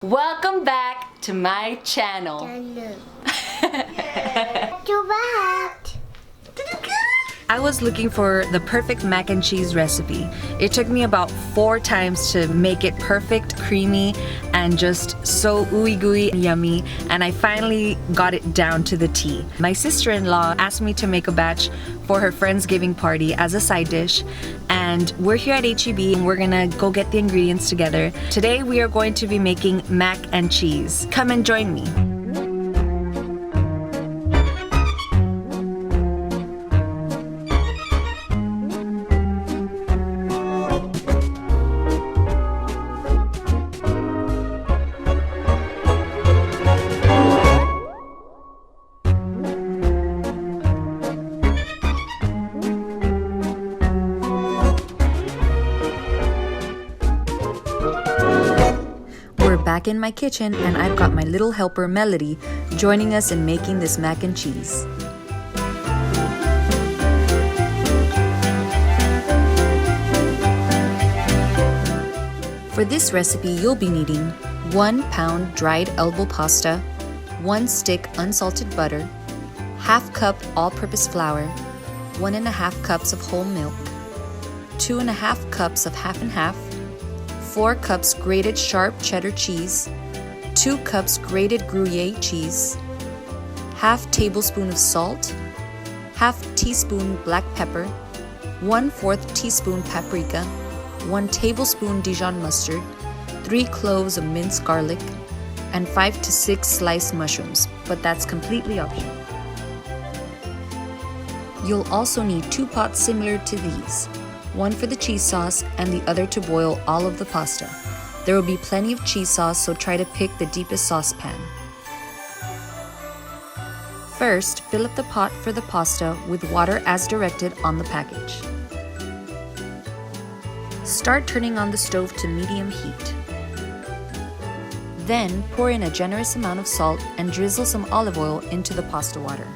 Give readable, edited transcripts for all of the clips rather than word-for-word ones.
Welcome back to my channel. I was looking for the perfect mac and cheese recipe. It took me about 4 times to make it perfect, creamy, and just so ooey gooey and yummy, and I finally got it down to the T. My sister-in-law asked me to make a batch for her Friendsgiving party as a side dish, and we're here at H-E-B and we're gonna go get the ingredients together. Today we are going to be making mac and cheese. Come and join me. We're back in my kitchen and I've got my little helper Melody joining us in making this mac and cheese. For this recipe, you'll be needing 1 pound dried elbow pasta, 1 stick unsalted butter, ½ cup all-purpose flour, 1½ cups of whole milk, 2½ cups of half and half, 4 cups grated sharp cheddar cheese, 2 cups grated gruyere cheese, ½ tablespoon of salt, ½ teaspoon black pepper, 1/4 teaspoon paprika, 1 tablespoon Dijon mustard, 3 cloves of minced garlic, and 5 to 6 sliced mushrooms, but that's completely optional. You'll also need 2 pots similar to these. One for the cheese sauce and the other to boil all of the pasta. There will be plenty of cheese sauce, so try to pick the deepest saucepan. First, fill up the pot for the pasta with water as directed on the package. Start turning on the stove to medium heat. Then, pour in a generous amount of salt and drizzle some olive oil into the pasta water.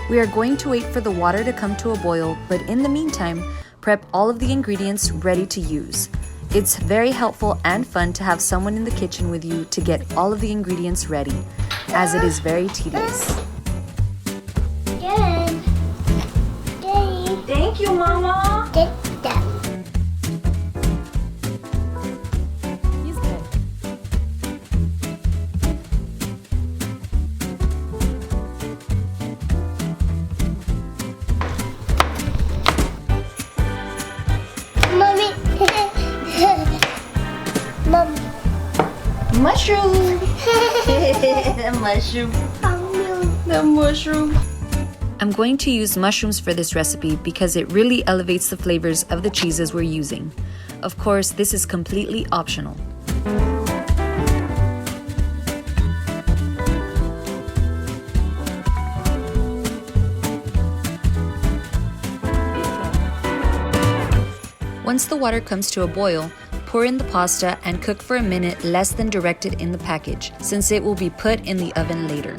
We are going to wait for the water to come to a boil, but in the meantime, prep all of the ingredients ready to use. It's very helpful and fun to have someone in the kitchen with you to get all of the ingredients ready, as it is very tedious. Good. Thank you, Mama! Get that. He's good. Mommy. Mom. Mushroom! The mushroom. The mushroom. I'm going to use mushrooms for this recipe because it really elevates the flavors of the cheeses we're using. Of course, this is completely optional. Once the water comes to a boil, pour in the pasta and cook for a minute less than directed in the package, since it will be put in the oven later.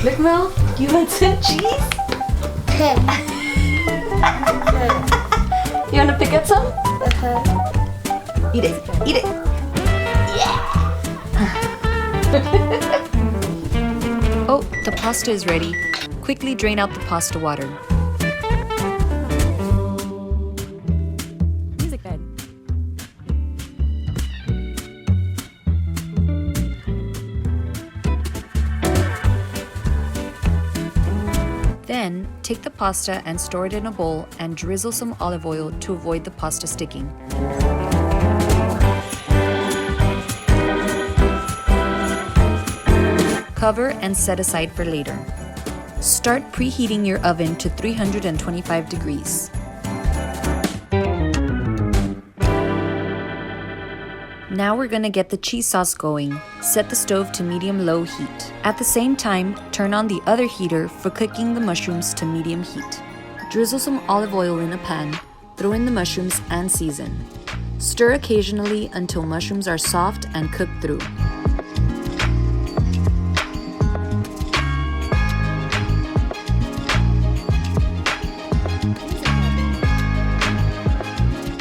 Look, Mel, you want some cheese? You want to pick up some? Eat it, eat it. Yeah! Oh, the pasta is ready. Quickly drain out the pasta water. Music bed. Then, take the pasta and store it in a bowl and drizzle some olive oil to avoid the pasta sticking. Cover and set aside for later. Start preheating your oven to 325 degrees. Now we're gonna get the cheese sauce going. Set the stove to medium-low heat. At the same time, turn on the other heater for cooking the mushrooms to medium heat. Drizzle some olive oil in a pan, throw in the mushrooms and season. Stir occasionally until mushrooms are soft and cooked through.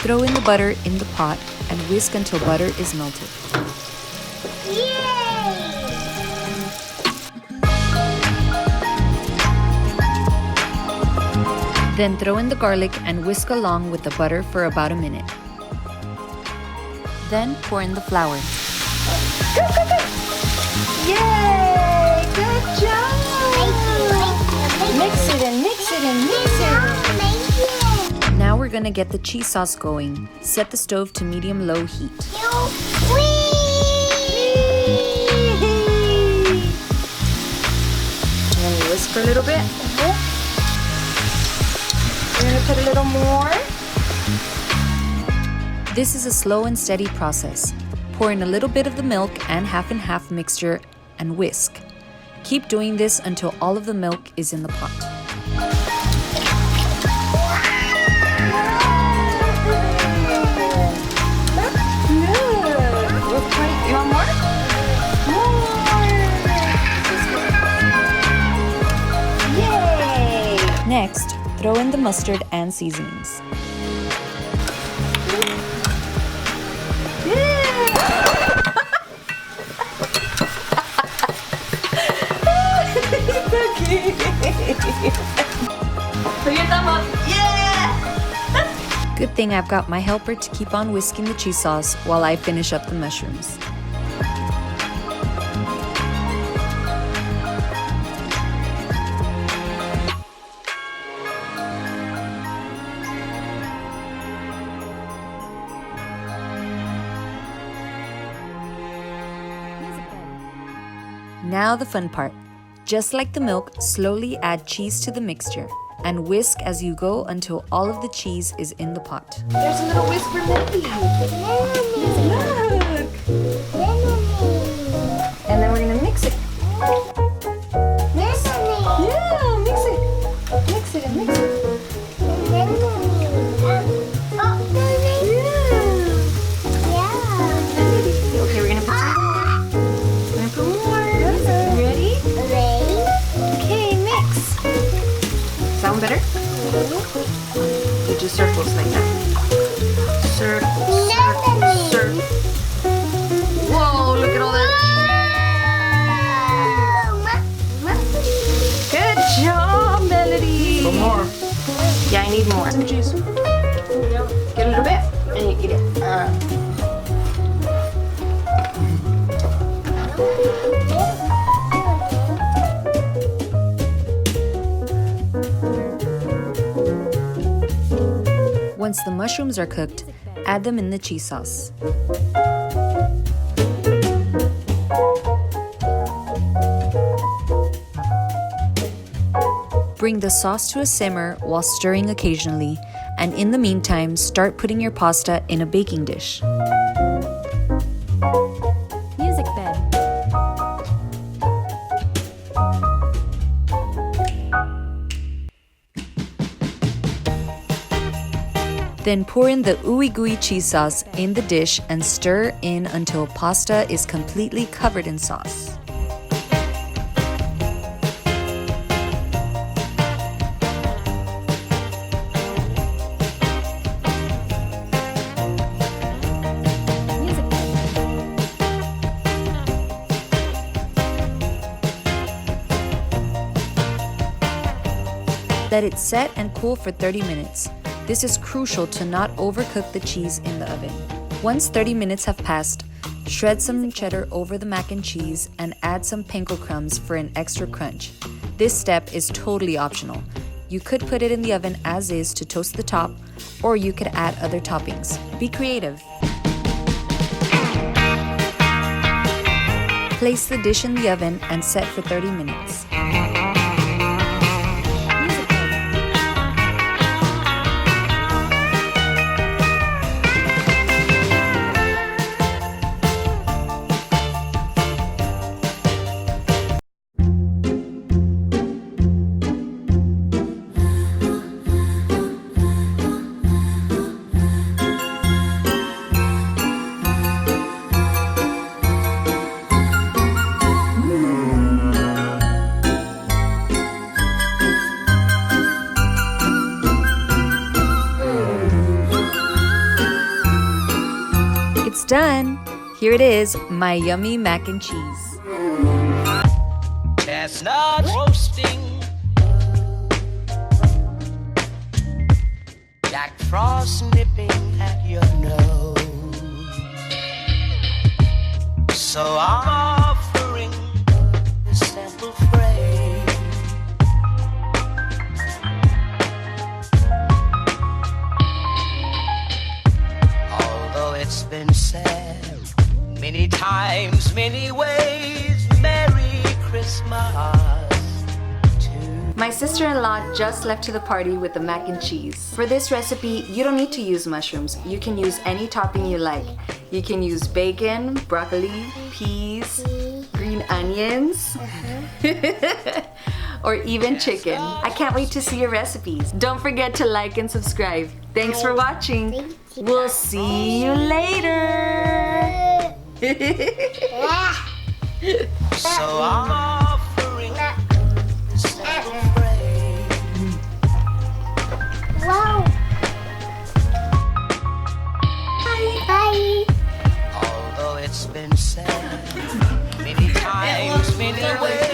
Throw in the butter in the pot and whisk until butter is melted. Yay! Then throw in the garlic and whisk along with the butter for about a minute. Then pour in the flour. Yay! Good job! Mix it and mix it and mix it. Now we're gonna get the cheese sauce going. Set the stove to medium-low heat. And then whisk for a little bit. We're gonna put a little more. This is a slow and steady process. Pour in a little bit of the milk and half mixture and whisk. Keep doing this until all of the milk is in the pot. You want more? Yay! Next, throw in the mustard and seasonings. Put your thumb up. Yeah! Good thing I've got my helper to keep on whisking the cheese sauce while I finish up the mushrooms. Now the fun part. Just like the milk, slowly add cheese to the mixture and whisk as you go until all of the cheese is in the pot. There's a little whisper Look! And then we're gonna mix it. Yeah, mix it. Mix it and mix it. Okay, we're gonna put some. We're gonna put more. Ready? Okay, mix. Sound better? You do circles like that. Circles, circles, circles. Whoa, look at all that. Good job, Melody. Some more. Yeah, I need more. Some juice. Get a little bit and you eat it. Once the mushrooms are cooked, add them in the cheese sauce. Bring the sauce to a simmer while stirring occasionally, and in the meantime, start putting your pasta in a baking dish. Music bed. Then pour in the ooey gooey cheese sauce in the dish and stir in until pasta is completely covered in sauce. Let it set and cool for 30 minutes. This is crucial to not overcook the cheese in the oven. Once 30 minutes have passed, shred some cheddar over the mac and cheese and add some panko crumbs for an extra crunch. This step is totally optional. You could put it in the oven as is to toast the top, or you could add other toppings. Be creative. Place the dish in the oven and set for 30 minutes. done. Here it is, my yummy mac and cheese. Chestnut roasting, Jack Frost nipping at your nose. So I'm offering this simple phrase. Although it's been said many times, many ways, Merry Christmas. My sister-in-law just left to the party with the mac and cheese. For this recipe, you don't need to use mushrooms. You can use any topping you like. You can use bacon, broccoli, peas, green onions, or even chicken. I can't wait to see your recipes. Don't forget to like and subscribe. Thanks for watching. We'll see you later. So I'm offering this simple phrase. Wow. Bye. Although it's been said many times, many ways.